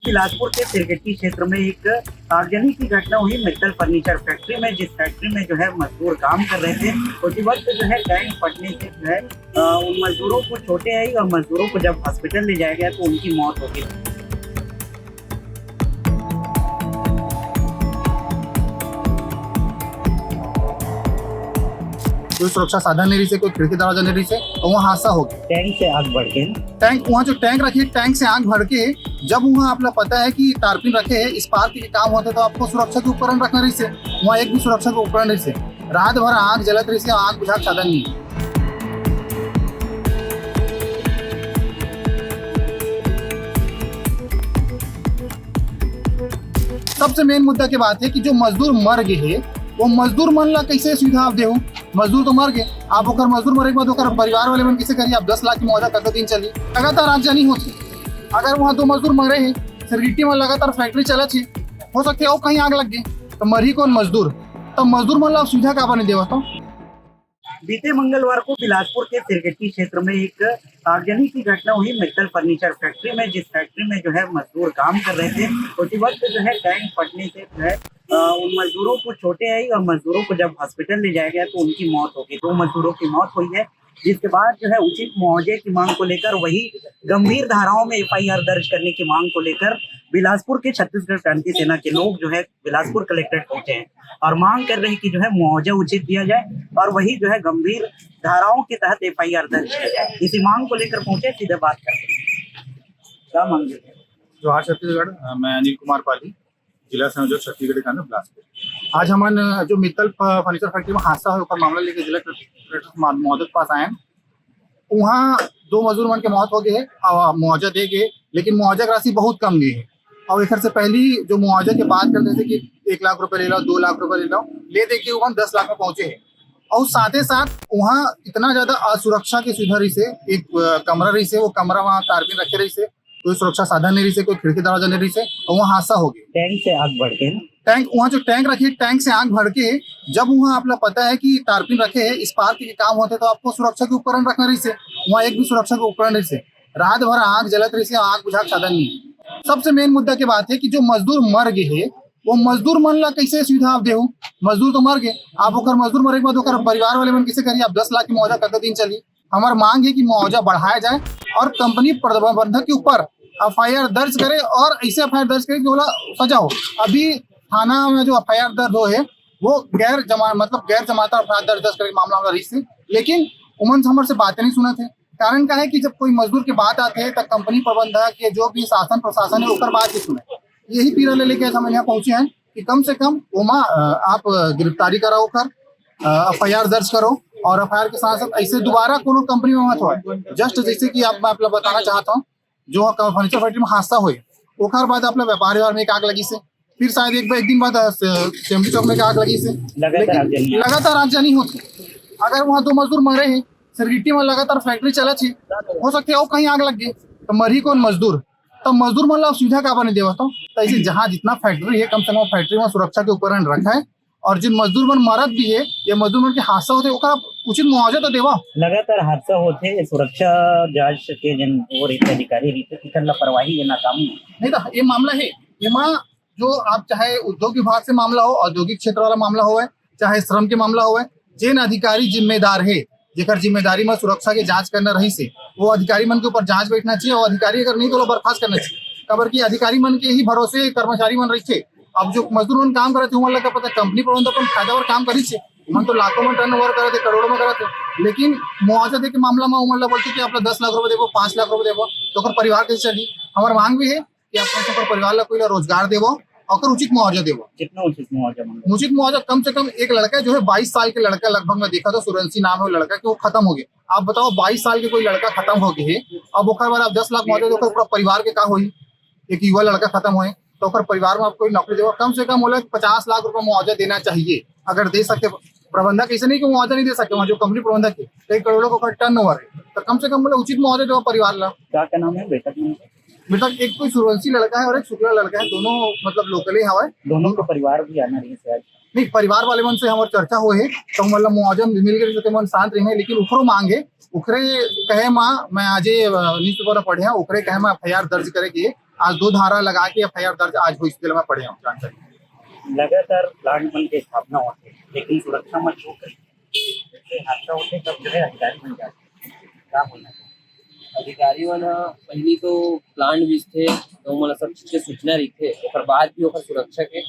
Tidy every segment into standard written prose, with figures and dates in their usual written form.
बिलासपुर के सिरगट्टी क्षेत्र में एक आगजनी की घटना हुई मित्तल फर्नीचर फैक्ट्री में, जिस फैक्ट्री में जो है मजदूर काम कर रहे थे। उसी वक्त जो है टैंक फटने से जो है उन मजदूरों को चोटें आई और मजदूरों को जब हॉस्पिटल ले जाया गया तो उनकी मौत हो गई। कोई सुरक्षा साधन नहीं रही से, कोई खिड़की दरवाजा नहीं रही से, और वहाँ हादसा हो गया। टैंक से आग बढ़ के टैंक वहाँ जो टैंक रखी है, टैंक से आग भड़ के जब वहाँ आपको पता है कि टारपिन रखे है, इस पार्क के काम होते तो आपको सुरक्षा के उपकरण रखना रही से, वहाँ एक भी सुरक्षा के उपकरण नहीं से, रात भर आग जलत रही से, आग बुझा साधन नहीं। सबसे मेन मुद्दा की बात है कि जो मजदूर मर गए है, वो मजदूर मन ला कैसे सुविधा आप देहू। मजदूर तो मर गए, आप ओकर मजदूर मरे के बाद ओकर परिवार वाले मन कैसे करिए। आप 10 लाख की मुआवजा कतका दिन चली, लगातार आगजनी होती। अगर वहाँ 2 मजदूर मरे हैं, सिरगिट्टी में लगातार फैक्ट्री चलत है, हो सकते है और कहीं आग लग गई तो मरी कौन मजदूर। तो मजदूर मन ला सुविधा का नहीं देवा। तो बीते मंगलवार को बिलासपुर के सिरगट्टी क्षेत्र में एक आगजनी की घटना हुई मित्तल फर्नीचर फैक्ट्री में, जिस फैक्ट्री में जो है मजदूर काम कर रहे थे। उसी वक्त जो है टैंक फटने से जो है उन मजदूरों को चोटें आई और मजदूरों को जब हॉस्पिटल ले जाया गया तो उनकी मौत हो गई। 2 मजदूरों की मौत हुई है, जिसके बाद जो है उचित मुआवजे की मांग को लेकर, वही गंभीर धाराओं में FIR दर्ज करने की मांग को लेकर बिलासपुर के छत्तीसगढ़ क्रांति सेना के लोग जो है बिलासपुर कलेक्ट्रेट पहुंचे हैं और मांग कर रहे हैं कि जो है मुआवजा उचित दिया जाए और वही जो है गंभीर धाराओं के तहत FIR दर्ज किया जाए। इसी मांग को लेकर पहुंचे, सीधे बात करते हैं। क्या मांग है? जोहार छत्तीसगढ़, मैं अनिल कुमार पाली, जिला संयोजक छत्तीसगढ़ का बिलासपुर। आज हमन जो मित्तल फर्नीचर फैक्ट्री में हादसा हुआ मामला लेके जिला कलेक्टर महोदय के पास आए हैं। वहाँ 2 मजदूर मन के मौत हो गए है और मुआवजा दे गए, लेकिन मुआवजा की राशि बहुत कम गई है। और एक से पहली जो मुआवजा की बात करते थे कि 1 लाख रुपए ले लो, 2 लाख रुपए ले लो, ले दे के वहाँ 10 लाख में पहुंचे है। और साथ ही साथ वहाँ इतना ज्यादा असुरक्षा की सुविधा रही से, एक कमरा रही से, वो कमरा वहाँ टारपिन रखे रही से, कोई सुरक्षा साधन नहीं रही से, कोई खिड़की दरवाजा नहीं रही से, और वहाँ हादसा हो गया। टैंक से आग बढ़ के टैंक वहाँ जो टैंक रखी है, टैंक से आग भड़ के जब वहाँ आपको पता है कि टारपिन रखे है, इस पार्क के काम होते तो आपको सुरक्षा के उपकरण रखना रही से, वहाँ एक भी सुरक्षा के उपकरण नहीं से, रात भर आग जलत रही से, आग बुझा साधन नहीं। सबसे मेन मुद्दा की बात है कि जो मजदूर मर गए है, वो मजदूर मन ला कैसे सुविधा आप देहू। मजदूर तो मर गए, आप ओकर मजदूर मरे के बाद ओकर परिवार वाले मन कैसे करिए। आप 10 लाख की मुआवजा कतका दिन चली। हमारी मांग है कि मुआवजा बढ़ाया जाए और कंपनी प्रबंधक के ऊपर FIR दर्ज करे और ऐसे FIR दर्ज करे कि बोला सजा हो। अभी थाना में जो FIR दर्ज हो है वो गैर जमाता अपराध दर्ज करे मामला रही से, लेकिन उमन हमारे से बातें नहीं सुने थे। कारण क्या है कि जब कोई मजदूर की बात आती है तो कंपनी प्रबंधक या जो भी शासन प्रशासन है उसका बात ही सुने। यही पीरा ले लेके हम यहाँ पहुंचे हैं कि कम से कम उमा आप गिरफ्तारी कराओ कर, FIR दर्ज करो और FIR के साथ साथ ऐसे दोबारा कोनो कंपनी में मत हो। जस्ट जैसे कि मैं आप बताना चाहता हूँ, जो फर्नीचर फैक्ट्री में हादसा हुए ओकर बाद अपना व्यापार व्यवहार में एक आग लगी से, फिर शायद एक दिन बाद सेमरी चौक में आग लगी से, लगातार आगजनी होती। अगर वहाँ 2 मजदूर मरे हैं, सिरगिट्टी में लगातार फैक्ट्री चलत है, हो सकते है और कहीं आग लग गई तो मरी कौन मजदूर। तो मजदूर मन ला सुविधा का नहीं देवा। तो ऐसे जहाँ जितना फैक्ट्री है, कम से कम फैक्ट्री में सुरक्षा के उपकरण रखा है और जिन मजदूर मन मरत भी है या मजदूर मन के हादसा होते ओकरा उचित मुआवजा तो देवा। लगातार हादसा होते, सुरक्षा जांच के जन और अधिकारी रीते लापरवाही या नाकामी नहीं तो ये मामला है। यहाँ जो आप चाहे उद्योग विभाग से मामला हो, औद्योगिक क्षेत्र वाला मामला हो, चाहे श्रम के मामला हो, जिन अधिकारी जिम्मेदार है, जेकर जिम्मेदारी में सुरक्षा की जांच करना रही से, वो अधिकारी मन के ऊपर जांच बैठना चाहिए और अधिकारी अगर नहीं तो बर्खास्त करना चाहिए। खबर की अधिकारी मन के ही भरोसे कर्मचारी मन रही थे। अब जो मजदूर मन काम करे थे उमन लगा पता कंपनी प्रबंधक फायदा और काम करी छे, उमन तो लाखों में टर्नओवर करे थे, करोड़ों में करे थे, लेकिन मुआवजा दे के मामला में उमन बोलते कि आप 10 लाख रुपए देवो, 5 लाख रुपए देवो तो परिवार कैसे चली। हमारी मांग भी है कि आप परिवार ला कोई रोजगार देवो और उचित मुआवजा देवो। कितना उचित मुआवजा मांगो? उचित मुआवजा कम से कम एक लड़का जो है 22 साल के लड़का, लगभग मैं देखा था सूरजसी नाम है लड़का, कि वो खत्म हो गया। आप बताओ 22 साल के कोई लड़का खत्म हो गए, अब ओकर बाद आप 10 लाख मुआवजा देकर पूरा परिवार के का होई। एक युवा लड़का खत्म हुए तो ओकर परिवार में आप कोई नौकरी देवो, कम से कम 50 लाख रुपए मुआवजा देना चाहिए। अगर दे सके प्रबंधक, ऐसे नहीं कि मुआवजा नहीं दे सके, वहाँ जो कंपनी प्रबंधक है कई करोड़ों का टर्नओवर है, तो कम से कम उचित मुआवजा देवो परिवार ला। क्या नाम है बेटा? बेटा एक कोई सूरजसी लड़का है और एक शुक्ला लड़का है, दोनों लोकल ही हवा। दोनों का परिवार भी आना रही है। नहीं, परिवार वाले मन से हमारी चर्चा हुए है तो मतलब मुआवजा मिल गए मन शांत रहे, लेकिन उखरो मांगे उखरे कहे मैं आज न्यूज़पेपर पढ़े उखरे कहे FIR दर्ज करे कि आज 2 धारा लगा के FIR दर्ज आज हुई, इसके लिए मैं पढ़े हूँ जानकारी। लगातार प्लांट बन के स्थापना होते हैं, लेकिन सुरक्षा मजबूत करी जैसे हादसा होते तब जो है अधिकारी बन जाते हैं, क्या बोलना चाहिए? अधिकारी मन ह पहिली तो प्लांट बिसथे तो ओमन ला सब चीज के सूचना रहिथे, ओकर बाद भी ओकर सुरक्षा के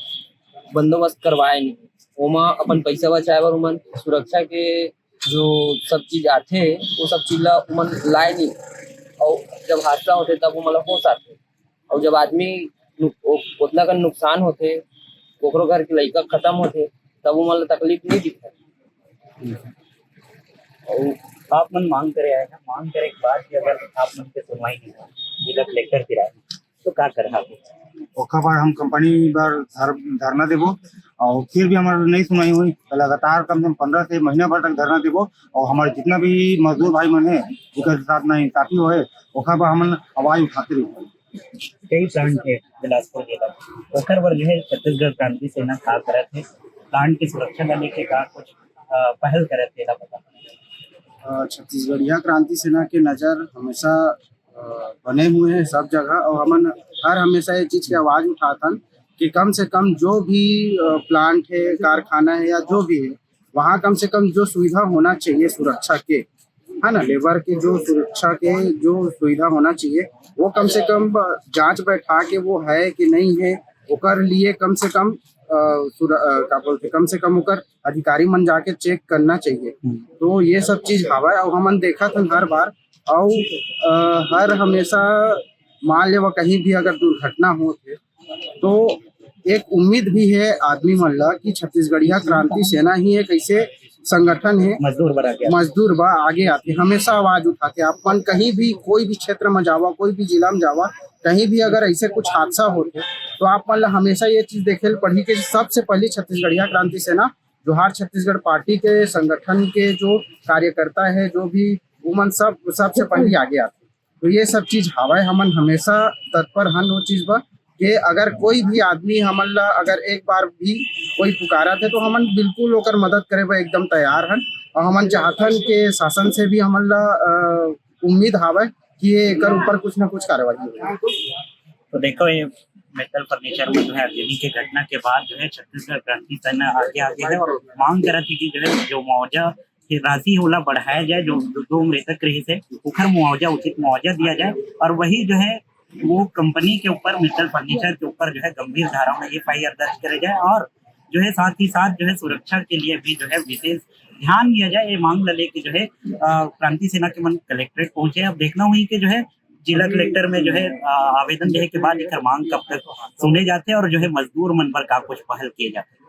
बंदोबस्त करवाए नहीं। ओमा अपन पैसा बचाए बर ओमन सुरक्षा के जो सब चीज आथे वो सब चीज ला ओमन लाए नहीं, और जब हादसा होते तब ओमन ला होश आथे। और जब आदमी उतना का नुकसान होते, ओकरो घर के लइका खत्म होते, तब ओमन ला तकलीफ नहीं दिखे। और आप मन मांग करे आए हैं, मांग करे के बाद भी अगर आप मन के सुनवाई नहीं हो जिला कलेक्टर की राय में, तो क्या कर आप? ओखा बार हम कंपनी बार धरना देबो और फिर भी हमारे नहीं सुनाई हुई तो लगातार कम से कम 15 से महीना भर तक धरना देबो। और हमारे जितना भी मजदूर भाई मन है जिनके साथ ना इंसाफी होए ओखा बार हम आवाज उठाते रही। कई प्लांट है बिलासपुर जिला में, ओकर बर जो है छत्तीसगढ़ क्रांति सेना का करे थे प्लांट की सुरक्षा का लेके का कुछ पहल करे थे ला पता? छत्तीसगढ़िया क्रांति सेना के नज़र हमेशा बने हुए हैं सब जगह, और हमन हर हमेशा ये चीज़ की आवाज़ उठाथन कि कम से कम जो भी प्लांट है, कारखाना है या जो भी है, वहाँ कम से कम जो सुविधा होना चाहिए सुरक्षा के, है ना, लेबर के जो सुरक्षा के जो सुविधा होना चाहिए वो कम से कम जांच बैठा के वो है कि नहीं है, ओकर लिए कम से कम का बोलते कम से कम ओकर अधिकारी मन जाके चेक करना चाहिए। तो ये सब चीज हवा और हमन देखा था हर बार, और हर हमेशा मान ले वो कहीं भी अगर दुर्घटना होते तो एक उम्मीद भी है आदमी मन ला कि छत्तीसगढ़िया क्रांति सेना ही एक ऐसे संगठन है मजदूर बना के मजदूर बा आगे आते हमेशा आवाज उठाते। अपन कहीं भी कोई भी क्षेत्र में जावा, कोई भी जिला में जावा, कहीं भी अगर ऐसे कुछ हादसा होते तो आप मन ला हमेशा ये चीज देखे पड़ी कि सबसे पहले छत्तीसगढ़िया क्रांति सेना जोहार छत्तीसगढ़ पार्टी के संगठन के जो कार्यकर्ता है जो भी उमन सबसे पहले आगे आते। तो ये सब चीज हवाए हमन हमेशा तत्पर हन वो चीज पर कि अगर कोई भी आदमी हमन ला अगर एक बार भी कोई पुकारा थे तो हमन बिल्कुल ओकर मदद करे बर एकदम तैयार हन। और हमन चाहतन के शासन से भी हमन ला उम्मीद हावे कि ये एकर ऊपर कुछ न कुछ कार्रवाई होगी। तो देखो ये मेटल फर्नीचर में जो है अगनी के घटना के बाद जो है छत्तीसगढ़ क्रांति सेना आगे है और मांग कर थी कि जो है जो मुआवजा की राशि होला बढ़ाया जाए, जो दो मृतक रही थे उखर मुआवजा उचित मुआवजा दिया जाए, और वही जो है वो कंपनी के ऊपर मेटल फर्नीचर के ऊपर जो है गंभीर धारा में FIR दर्ज करे जाए, और जो है साथ ही साथ जो है सुरक्षा के लिए भी जो है विशेष ध्यान दिया जाए। ये मांग लेके जो है क्रांति सेना के मन कलेक्ट्रेट पहुंचे। अब देखना हुई कि जो है जिला कलेक्टर में जो है आवेदन देने के बाद एक मांग कब तक सुने जाते हैं और जो है मजदूर मन पर का कुछ पहल किए जाते हैं।